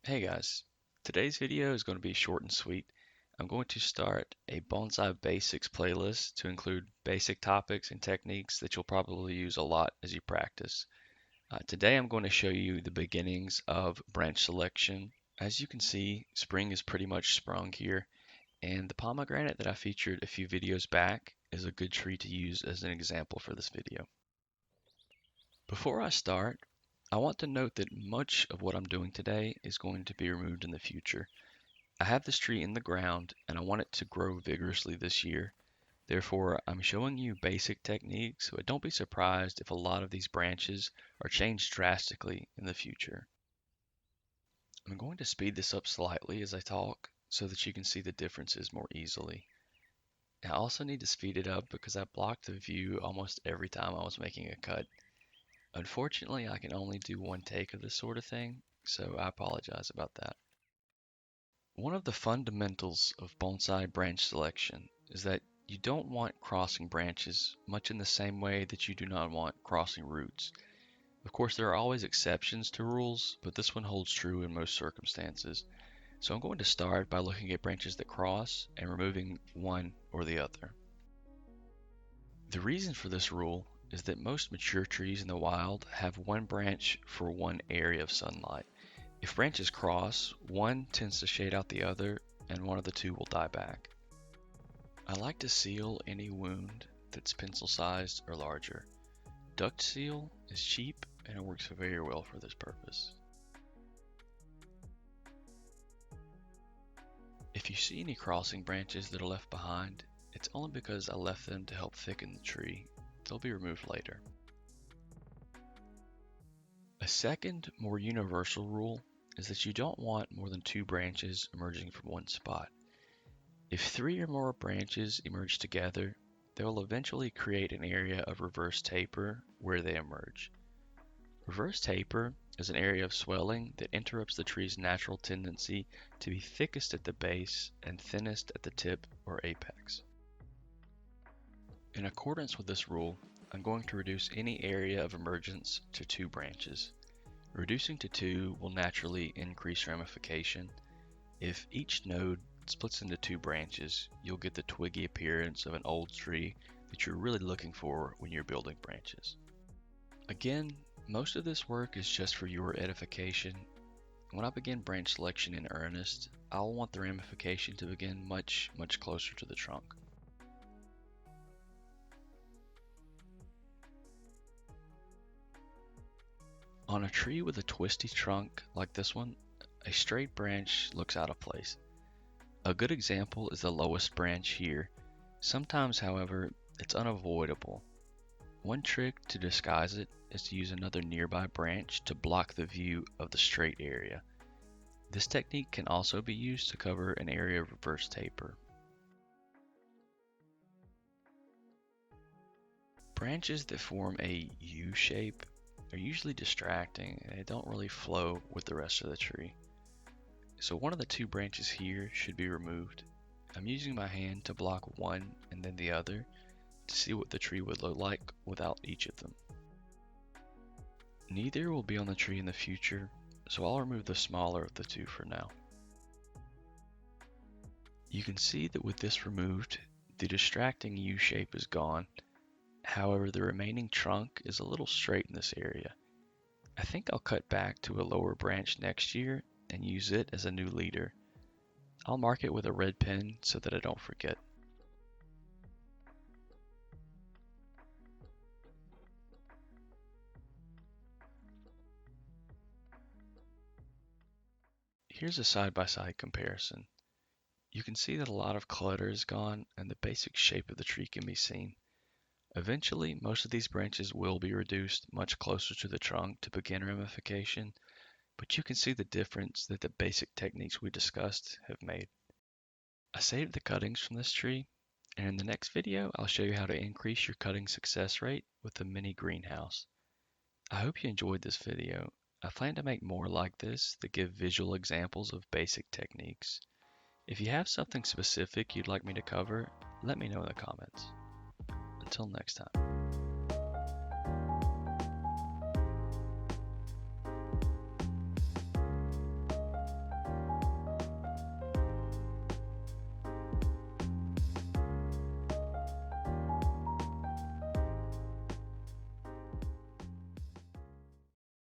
Hey guys, today's video is going to be short and sweet. I'm going to start a bonsai basics playlist to include basic topics and techniques that you'll probably use a lot as you practice. Today I'm going to show you the beginnings of branch selection. As you can see, spring is pretty much sprung here, and the pomegranate that I featured a few videos back is a good tree to use as an example for this video. Before I start, I want to note that much of what I'm doing today is going to be removed in the future. I have this tree in the ground and I want it to grow vigorously this year. Therefore, I'm showing you basic techniques, so don't be surprised if a lot of these branches are changed drastically in the future. I'm going to speed this up slightly as I talk so that you can see the differences more easily. I also need to speed it up because I blocked the view almost every time I was making a cut. Unfortunately, I can only do one take of this sort of thing, so I apologize about that. One of the fundamentals of bonsai branch selection is that you don't want crossing branches much in the same way that you do not want crossing roots. Of course, there are always exceptions to rules, but this one holds true in most circumstances. So I'm going to start by looking at branches that cross and removing one or the other. The reason for this rule is that most mature trees in the wild have one branch for one area of sunlight. If branches cross, one tends to shade out the other, and one of the two will die back. I like to seal any wound that's pencil-sized or larger. Duct seal is cheap and it works very well for this purpose. If you see any crossing branches that are left behind, it's only because I left them to help thicken the tree. They'll be removed later. A second, more universal rule is that you don't want more than two branches emerging from one spot. If three or more branches emerge together, they will eventually create an area of reverse taper where they emerge. Reverse taper is an area of swelling that interrupts the tree's natural tendency to be thickest at the base and thinnest at the tip or apex. In accordance with this rule, I'm going to reduce any area of emergence to two branches. Reducing to two will naturally increase ramification. If each node splits into two branches, you'll get the twiggy appearance of an old tree that you're really looking for when you're building branches. Again, most of this work is just for your edification. When I begin branch selection in earnest, I'll want the ramification to begin much closer to the trunk. On a tree with a twisty trunk like this one, a straight branch looks out of place. A good example is the lowest branch here. Sometimes, however, it's unavoidable. One trick to disguise it is to use another nearby branch to block the view of the straight area. This technique can also be used to cover an area of reverse taper. Branches that form a U shape are usually distracting and they don't really flow with the rest of the tree. So one of the two branches here should be removed. I'm using my hand to block one and then the other to see what the tree would look like without each of them. Neither will be on the tree in the future, so I'll remove the smaller of the two for now. You can see that with this removed, the distracting U shape is gone. However, the remaining trunk is a little straight in this area. I think I'll cut back to a lower branch next year and use it as a new leader. I'll mark it with a red pen so that I don't forget. Here's a side-by-side comparison. You can see that a lot of clutter is gone and the basic shape of the tree can be seen. Eventually, most of these branches will be reduced much closer to the trunk to begin ramification, but you can see the difference that the basic techniques we discussed have made. I saved the cuttings from this tree, and in the next video, I'll show you how to increase your cutting success rate with a mini greenhouse. I hope you enjoyed this video. I plan to make more like this that give visual examples of basic techniques. If you have something specific you'd like me to cover, let me know in the comments. Until next time.